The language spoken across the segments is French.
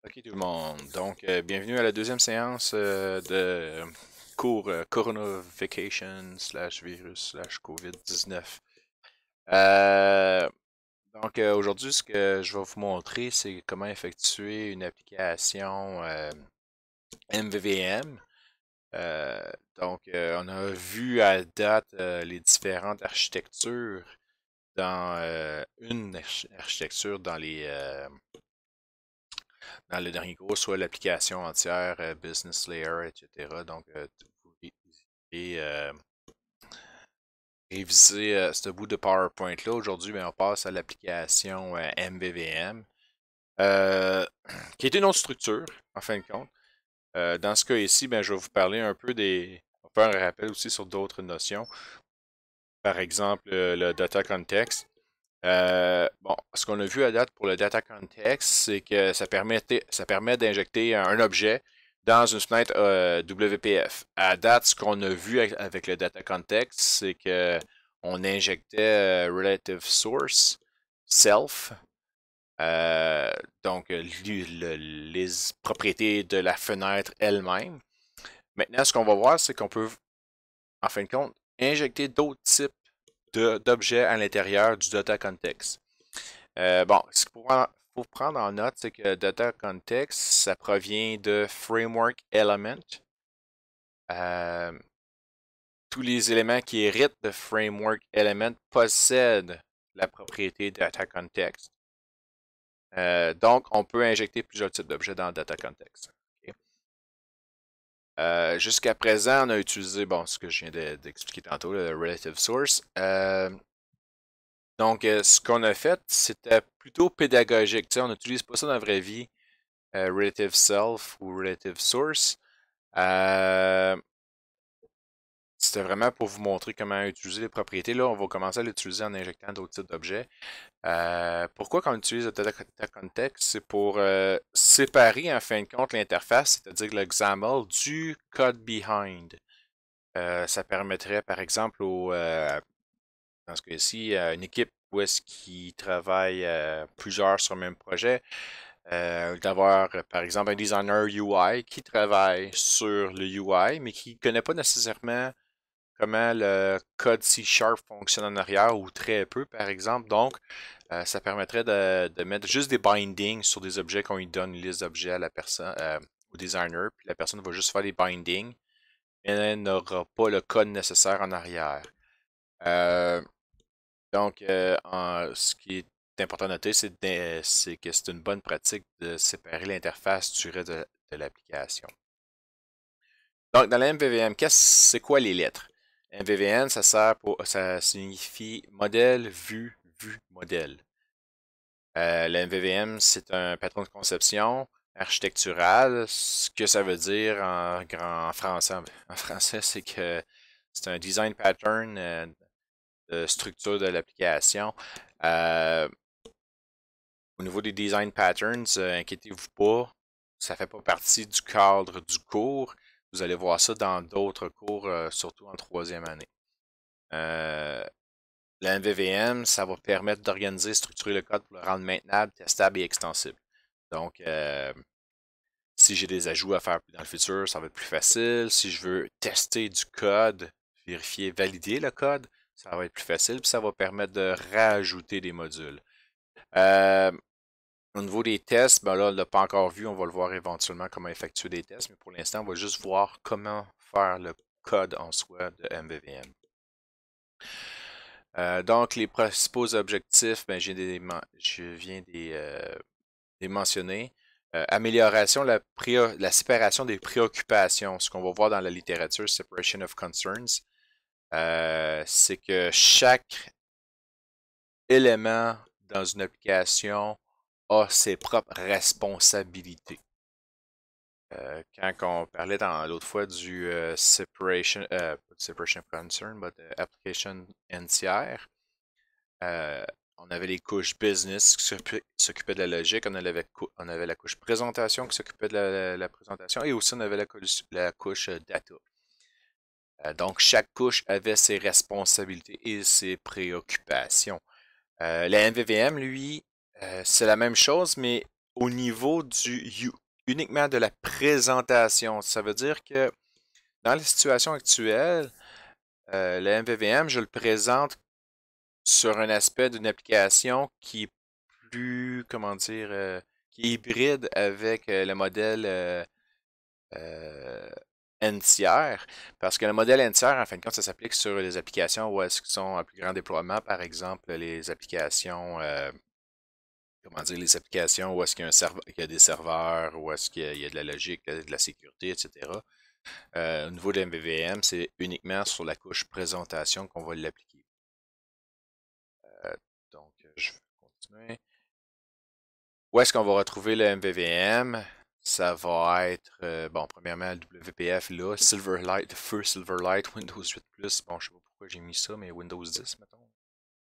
Ok tout le monde. Donc, bienvenue à la deuxième séance de cours Corona Vacation slash virus slash COVID-19. Euh, Aujourd'hui, ce que je vais vous montrer, c'est comment effectuer une application MVVM. On a vu à date les différentes architectures dans une architecture dans le dernier cours, soit l'application entière, business layer, etc. Vous pouvez réviser ce bout de PowerPoint-là. Aujourd'hui, ben, on passe à l'application MVVM, qui est une autre structure, en fin de compte. Dans ce cas ici, ben, je vais vous parler un peu des... On va faire un rappel aussi sur d'autres notions. Par exemple, le data context. Ce qu'on a vu à date pour le data context, c'est que ça permet d'injecter un objet dans une fenêtre WPF. À date, ce qu'on a vu avec le data context, c'est que on injectait relative source, self, euh, les propriétés de la fenêtre elle-même. Maintenant, ce qu'on va voir, c'est qu'on peut, en fin de compte, injecter d'autres types d'objets à l'intérieur du data context. Ce qu'il faut prendre en note, c'est que Data Context, ça provient de Framework Element. Euh, Tous les éléments qui héritent de Framework Element possèdent la propriété Data Context. Donc, on peut injecter plusieurs types d'objets dans Data Context. Ok. Jusqu'à présent, on a utilisé, ce que je viens d'expliquer tantôt, le Relative Source. Ce qu'on a fait, c'était plutôt pédagogique. On n'utilise pas ça dans la vraie vie, Relative Self ou Relative Source. Euh, C'était vraiment pour vous montrer comment utiliser les propriétés. Là, on va commencer à l'utiliser en injectant d'autres types d'objets. Pourquoi qu'on utilise le data context? C'est pour séparer en fin de compte l'interface, c'est-à-dire l'example, du code behind. Ça permettrait, par exemple, dans ce cas-ci, une équipe où est-ce qui travaille plusieurs sur le même projet, d'avoir, par exemple, un designer UI qui travaille sur le UI, mais qui ne connaît pas nécessairement comment le code C# fonctionne en arrière ou très peu, par exemple. Donc, ça permettrait de mettre juste des bindings sur des objets qu'on lui donne une liste d'objets à la personne, au designer, puis la personne va juste faire les bindings, mais elle n'aura pas le code nécessaire en arrière. Euh, ce qui est important à noter, c'est que c'est une bonne pratique de séparer l'interface du reste de l'application. Donc, dans la MVVM, c'est quoi les lettres? MVVM, ça signifie modèle, vue, vue, modèle. La MVVM, c'est un patron de conception architectural. Ce que ça veut dire en français, en français, c'est que c'est un design pattern de structure de l'application. Euh, Au niveau des design patterns, inquiétez-vous pas, ça fait pas partie du cadre du cours. Vous allez voir ça dans d'autres cours, surtout en troisième année. Euh, la MVVM, ça va permettre d'organiser et structurer le code pour le rendre maintenable, testable et extensible. Donc, si j'ai des ajouts à faire dans le futur, ça va être plus facile. Si je veux tester du code, vérifier, valider le code, ça va être plus facile, puis ça va permettre de rajouter des modules. Euh, Au niveau des tests, ben là, on ne l'a pas encore vu, on va le voir éventuellement comment effectuer des tests, mais pour l'instant, on va juste voir comment faire le code en soi de MVVM. Les principaux objectifs, ben, je viens des mentionner. Amélioration, la séparation des préoccupations, ce qu'on va voir dans la littérature, Separation of Concerns, c'est que chaque élément dans une application a ses propres responsabilités. Quand on parlait dans l'autre fois du separation of concern, but application entière, euh, on avait les couches business qui s'occupaient de la logique, on avait la couche présentation qui s'occupait de la présentation et aussi on avait la couche data. Donc chaque couche avait ses responsabilités et ses préoccupations. La MVVM, lui, c'est la même chose, mais au niveau uniquement de la présentation. Ça veut dire que dans la situation actuelle, le MVVM, je le présente sur un aspect d'une application qui est plus, comment dire, qui est hybride avec le modèle euh, N-tiers, parce que le modèle N-tiers, en fin de compte, ça s'applique sur les applications où est-ce qu'ils sont à plus grand déploiement, par exemple les applications, comment dire, les applications où est-ce qu'il y a, qu'il y a des serveurs, où est-ce qu'il y a de la logique, de la sécurité, etc. Au niveau de MVVM, c'est uniquement sur la couche présentation qu'on va l'appliquer. Donc, je vais continuer. Où est-ce qu'on va retrouver le MVVM? Ça va être, bon, premièrement, le WPF là, Silverlight, Feu Silverlight, Windows 8 Plus. Bon, je sais pas pourquoi j'ai mis ça, mais Windows 10, mettons.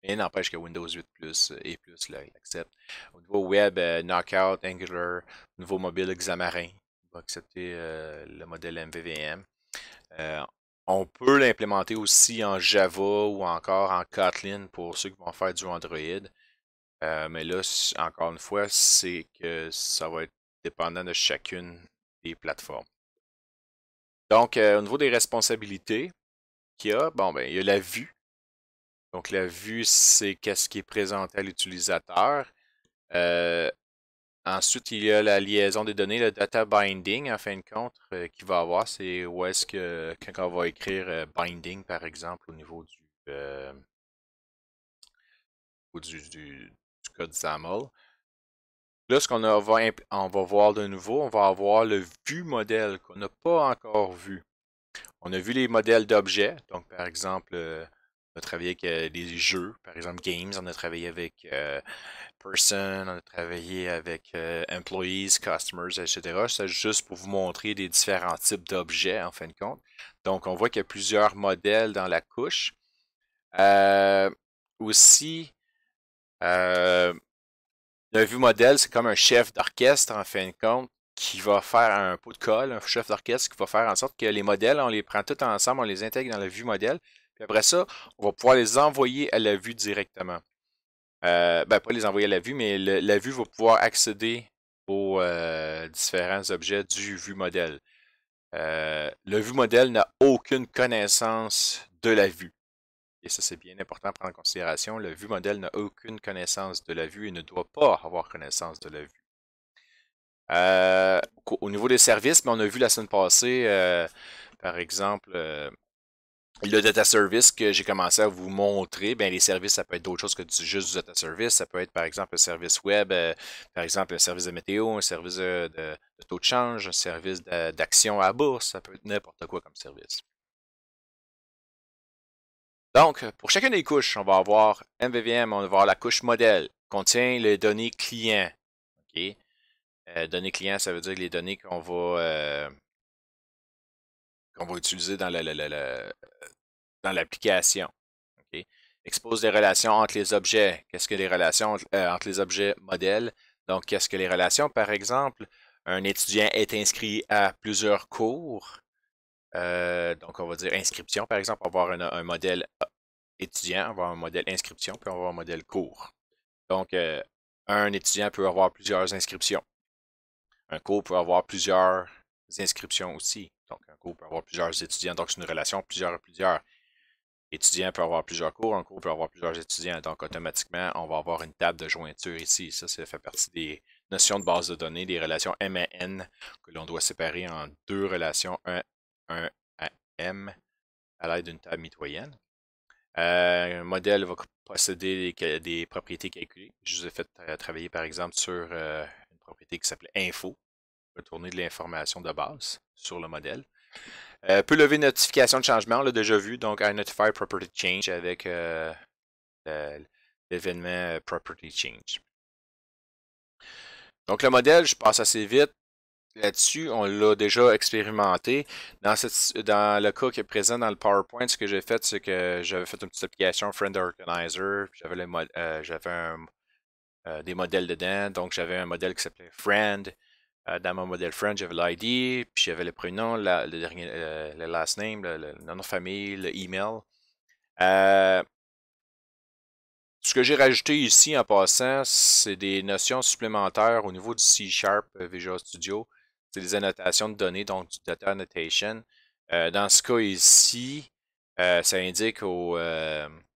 Mais n'empêche que Windows 8 Plus et Plus, là, il accepte. Au niveau web, Knockout, Angular, au niveau mobile, Xamarin, il va accepter le modèle MVVM. Euh, on peut l'implémenter aussi en Java ou encore en Kotlin pour ceux qui vont faire du Android. Mais là, encore une fois, c'est que ça va être dépendant de chacune des plateformes. Donc, au niveau des responsabilités qu'il y a, bon, ben, il y a la vue. Donc, la vue, c'est qu'est-ce qui est présenté à l'utilisateur. Euh, Ensuite, il y a la liaison des données, le data binding, en fin de compte, qu'il va avoir. C'est où est-ce que, quand on va écrire binding, par exemple, au niveau du code XAML. Là, ce qu'on on va voir de nouveau, on va avoir le vue modèle qu'on n'a pas encore vu. On a vu les modèles d'objets. Donc, par exemple, on a travaillé avec des jeux, par exemple Games, on a travaillé avec Person, on a travaillé avec Employees, Customers, etc. C'est juste pour vous montrer des différents types d'objets, en fin de compte. Donc, on voit qu'il y a plusieurs modèles dans la couche. Euh, Aussi, euh, le vue modèle, c'est comme un chef d'orchestre, en fin de compte, qui va faire un pot de colle, un chef d'orchestre qui va faire en sorte que les modèles, on les prend tous ensemble, on les intègre dans la vue modèle, puis après ça, on va pouvoir les envoyer à la vue directement. Ben, pas les envoyer à la vue, mais la vue va pouvoir accéder aux différents objets du vue modèle. Le vue modèle n'a aucune connaissance de la vue. Et ça, c'est bien important à prendre en considération. Le vue modèle n'a aucune connaissance de la vue et ne doit pas avoir connaissance de la vue. Au niveau des services, on a vu la semaine passée, par exemple, le data service que j'ai commencé à vous montrer. Ben, les services, ça peut être d'autres choses que juste du data service. Ça peut être, par exemple, un service web, par exemple, un service de météo, un service de taux de change, un service d'action à la bourse. Ça peut être n'importe quoi comme service. Donc, pour chacune des couches, on va avoir MVVM, on va avoir la couche modèle, contient les données clients. OK? Données clients, ça veut dire les données qu'on va utiliser dans dans l'application. OK? Expose les relations entre les objets. Qu'est-ce que les relations entre les objets modèles? Donc, qu'est-ce que les relations? Par exemple, un étudiant est inscrit à plusieurs cours. Donc, on va dire inscription, par exemple, on va avoir un modèle étudiant, on va avoir un modèle inscription, puis on va avoir un modèle cours. Donc, un étudiant peut avoir plusieurs inscriptions. Un cours peut avoir plusieurs inscriptions aussi. Donc, un cours peut avoir plusieurs étudiants. Donc, c'est une relation plusieurs. Étudiants peut avoir plusieurs cours, un cours peut avoir plusieurs étudiants. Donc, automatiquement, on va avoir une table de jointure ici. Ça fait partie des notions de base de données, des relations M à N que l'on doit séparer en deux relations 1 à M à l'aide d'une table mitoyenne. Un modèle va posséder des propriétés calculées. Je vous ai fait travailler, par exemple, sur une propriété qui s'appelait info, retourner de l'information de base sur le modèle. Peut lever une notification de changement, on l'a déjà vu, donc I notify property change avec l'événement property change. Donc le modèle, je passe assez vite là-dessus, on l'a déjà expérimenté. Dans le cas qui est présent dans le PowerPoint, ce que j'ai fait, c'est que j'avais fait une petite application Friend Organizer, j'avais des modèles dedans, donc j'avais un modèle qui s'appelait Friend. Dans mon modèle Friend, j'avais l'ID, puis j'avais le prénom, le dernier, le last name, le nom de famille, le email. Ce que j'ai rajouté ici en passant, c'est des notions supplémentaires au niveau du C# Visual Studio. C'est des annotations de données, donc du data annotation. Dans ce cas ici, ça indique au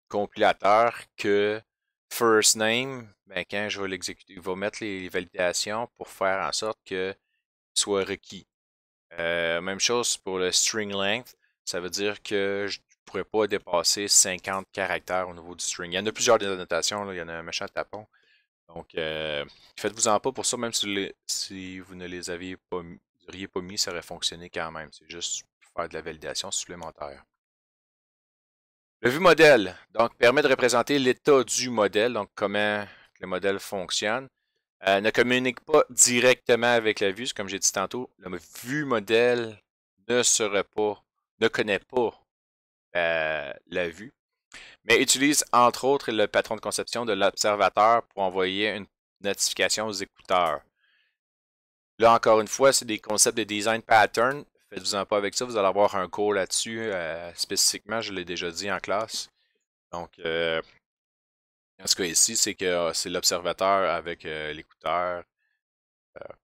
compilateur que first name, ben, quand je vais l'exécuter, il va mettre les validations pour faire en sorte que soit requis. Même chose pour le string length, ça veut dire que je ne pourrais pas dépasser 50 caractères au niveau du string. Il y en a plusieurs des annotations, là, il y en a un méchant tapon. Donc, faites-vous-en pas pour ça, même si vous ne les aviez pas mis, vous auriez pas mis, ça aurait fonctionné quand même. C'est juste pour faire de la validation supplémentaire. Le vue modèle, donc, permet de représenter l'état du modèle, donc comment le modèle fonctionne. Ne communique pas directement avec la vue, comme j'ai dit tantôt. Le vue modèle ne connaît pas la vue, mais utilise entre autres le patron de conception de l'observateur pour envoyer une notification aux écouteurs. Là, encore une fois, c'est des concepts de design pattern. Faites-vous-en pas avec ça, vous allez avoir un cours là-dessus spécifiquement, je l'ai déjà dit en classe. Donc, dans ce cas ici, c'est que c'est l'observateur avec l'écouteur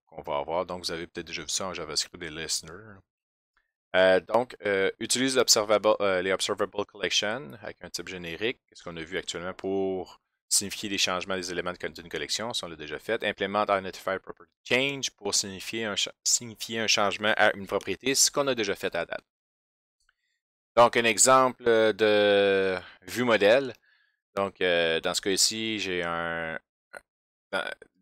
qu'on va avoir. Donc, vous avez peut-être déjà vu ça en JavaScript des listeners. Donc, utilise les Observable Collection avec un type générique, ce qu'on a vu actuellement pour signifier les changements des éléments d'une collection, ça on l'a déjà fait. Implémente Identifier Property Change pour signifier un changement à une propriété, ce qu'on a déjà fait à date. Donc, un exemple de vue modèle. Donc, dans ce cas ici,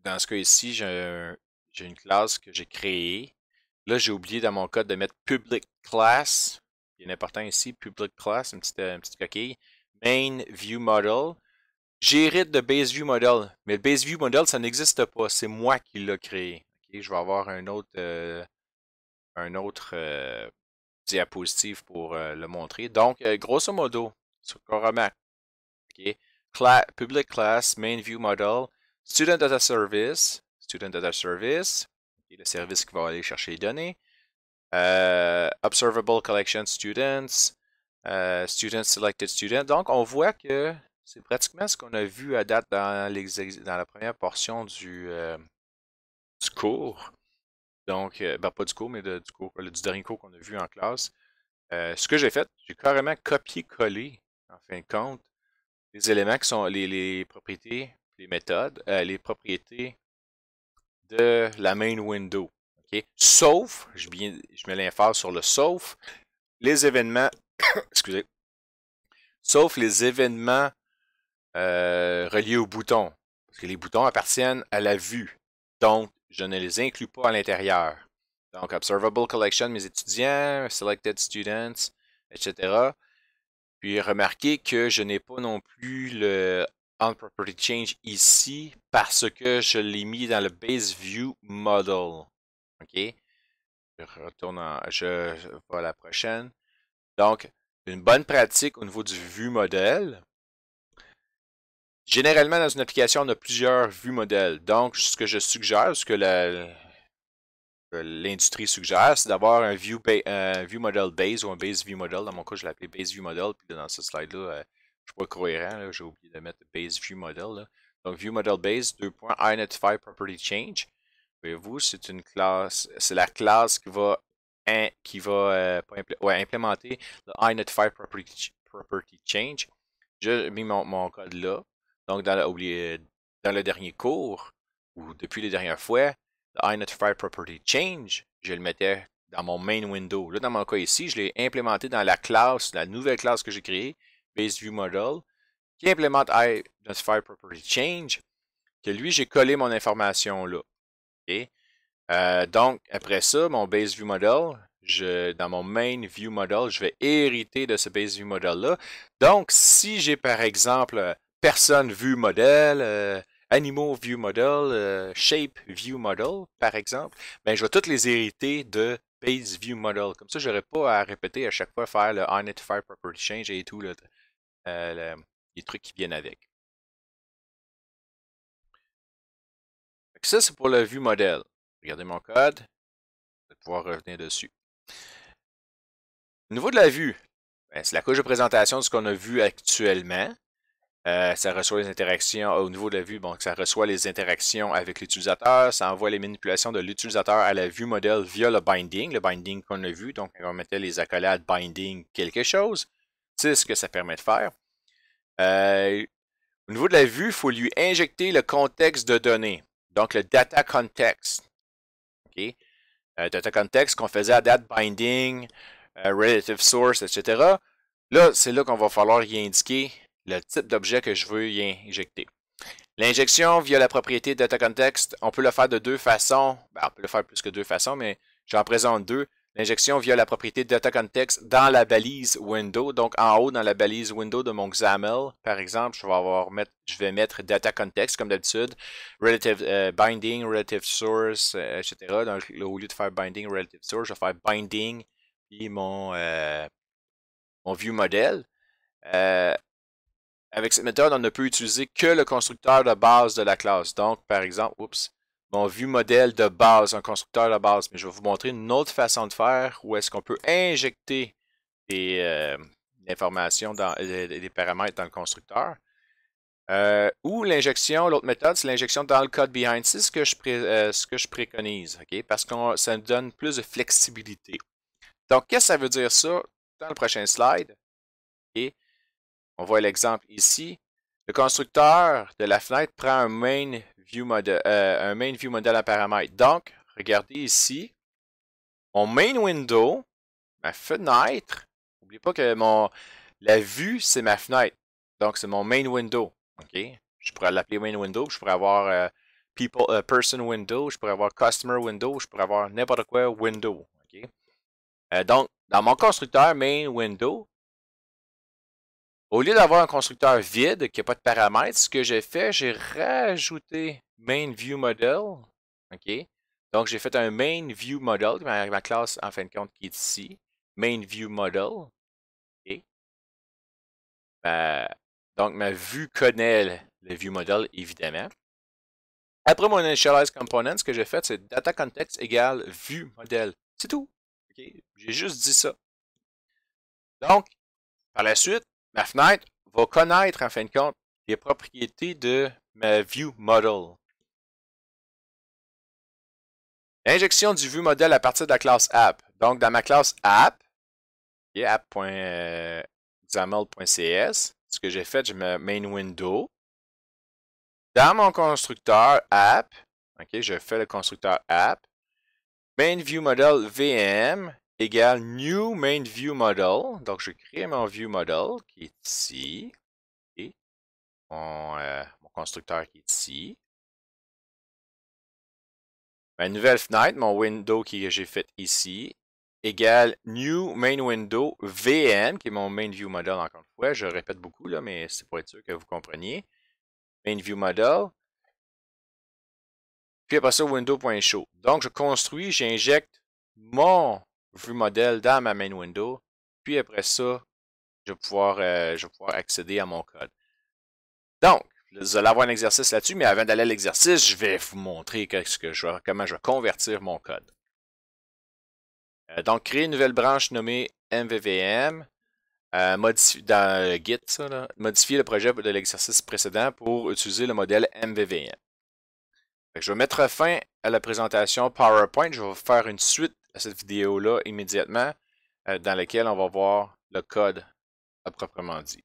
dans ce cas ici, j'ai une classe que j'ai créée. Là, j'ai oublié dans mon code de mettre public class. Il est important ici, public class, une petite coquille. Main view model. J'hérite de base view model, mais le base view model, ça n'existe pas. C'est moi qui l'ai créé. Okay? Je vais avoir un autre diapositive pour le montrer. Donc, grosso modo, ce qu'on remarque, okay? Public class, main view model, student data service, okay, le service qui va aller chercher les données. Observable collection students, students selected student. Donc, on voit que c'est pratiquement ce qu'on a vu à date dans la première portion du cours. Donc, ben, pas du cours, mais du dernier cours qu'on a vu en classe. Ce que j'ai fait, j'ai carrément copié-collé, en fin de compte, les éléments qui sont les propriétés, les méthodes, les propriétés de la main window. Okay? Sauf, je mets l'emphase sur le sauf, les événements, excusez, sauf les événements reliés aux boutons. Parce que les boutons appartiennent à la vue. Donc, je ne les inclus pas à l'intérieur. Donc, Observable Collection, mes étudiants, Selected Students, etc. Puis, remarquez que je n'ai pas non plus le OnProperty Change ici parce que je l'ai mis dans le Base View Model. OK? Je vais à la prochaine. Donc, une bonne pratique au niveau du vue modèle. Généralement, dans une application, on a plusieurs vues modèles. Donc, ce que je suggère, ce que l'industrie suggère, c'est d'avoir un view model base ou un base view model. Dans mon cas, je l'ai appelé base view model. Puis dans ce slide-là, je ne suis pas cohérent. J'ai oublié de mettre base view model. Là. Donc, view model base, identify property change. Voyez-vous, c'est une classe, c'est la classe qui va implémenter le identify property change. J'ai mis mon code là. Donc, dans le dernier cours, ou depuis les dernières fois, le identify property change, je le mettais dans mon main window. Là, dans mon cas ici, je l'ai implémenté dans la nouvelle classe que j'ai créée, BaseViewModel, qui implémente identify property change, que lui, j'ai collé mon information là. Okay? Donc, après ça, mon BaseViewModel, dans mon main view model, je vais hériter de ce base view model là. Donc, si j'ai par exemple personne view model, animal view model, shape view model, par exemple, ben, je vais toutes les hériter de base view model. Comme ça, je n'aurai pas à répéter à chaque fois faire le identify property change et tout, les trucs qui viennent avec. Ça, c'est pour le view model. Regardez mon code. Je vais pouvoir revenir dessus. Au niveau de la vue, ben, c'est la couche de présentation de ce qu'on a vu actuellement. Ça reçoit les interactions au niveau de la vue. Bon, ça reçoit les interactions avec l'utilisateur. Ça envoie les manipulations de l'utilisateur à la vue modèle via le binding qu'on a vu. Donc, on mettait les accolades binding quelque chose. C'est ce que ça permet de faire. Au niveau de la vue, il faut lui injecter le contexte de données. Donc, le data context. Okay? Data context qu'on faisait à date binding, relative source, etc. Là, c'est là qu'on va falloir y indiquer le type d'objet que je veux y injecter. L'injection via la propriété data context, on peut le faire de deux façons. Ben, on peut le faire plus que deux façons, mais j'en présente deux. L'injection via la propriété data context dans la balise window, donc en haut dans la balise window de mon XAML, par exemple, je vais mettre data context comme d'habitude, relative binding, relative source, etc. Donc, au lieu de faire binding, relative source, je vais faire binding puis mon view model. Avec cette méthode, on ne peut utiliser que le constructeur de base de la classe. Donc, par exemple, mon view modèle de base, un constructeur de base. Mais je vais vous montrer une autre façon de faire où est-ce qu'on peut injecter des informations, des paramètres dans le constructeur. Ou l'injection, l'autre méthode, c'est l'injection dans le code behind. C'est ce que je préconise, okay? Parce que ça nous donne plus de flexibilité. Donc, qu'est-ce que ça veut dire ça? Dans le prochain slide, okay? On voit l'exemple ici. Le constructeur de la fenêtre prend un main view model à paramètres. Donc, regardez ici, mon main window, ma fenêtre. N'oubliez pas que la vue, c'est ma fenêtre. Donc, c'est mon main window. Okay? Je pourrais l'appeler main window. Je pourrais avoir person window. Je pourrais avoir customer window. Je pourrais avoir n'importe quoi window. Okay? Donc, dans mon constructeur main window, au lieu d'avoir un constructeur vide qui n'a pas de paramètres, ce que j'ai fait, j'ai rajouté main view model. OK? Donc, j'ai fait un main view model, ma classe en fin de compte qui est ici. Main view model. OK? Donc, ma vue connaît le view model, évidemment. Après mon initialize component, ce que j'ai fait, c'est data context égale view model. C'est tout. Okay? J'ai juste dit ça. Donc, par la suite, ma fenêtre va connaître, en fin de compte, les propriétés de ma view model. L'injection du view model à partir de la classe app. Donc, dans ma classe app, app.xaml.cs, ce que j'ai fait, je mets main window. Dans mon constructeur app, okay, je fais le constructeur app, main view model VM égale new main view model. Donc, je crée mon view model qui est ici. Okay. Mon constructeur qui est ici. Ma nouvelle fenêtre, mon window que j'ai fait ici, égale new main window VM, qui est mon main view model encore une fois. Je répète beaucoup, là, mais c'est pour être sûr que vous compreniez. Main view model. Puis après ça, window.show. Donc, je construis, j'injecte mon view model dans ma main window. Puis après ça, je vais pouvoir accéder à mon code. Donc, vous allez avoir un exercice là-dessus, mais avant d'aller à l'exercice, je vais vous montrer comment je vais convertir mon code. Donc, créer une nouvelle branche nommée MVVM. Dans Git, modifier le projet de l'exercice précédent pour utiliser le modèle MVVM. Je vais mettre fin à la présentation PowerPoint. Je vais vous faire une suite à cette vidéo-là immédiatement, dans laquelle on va voir le code à proprement dit.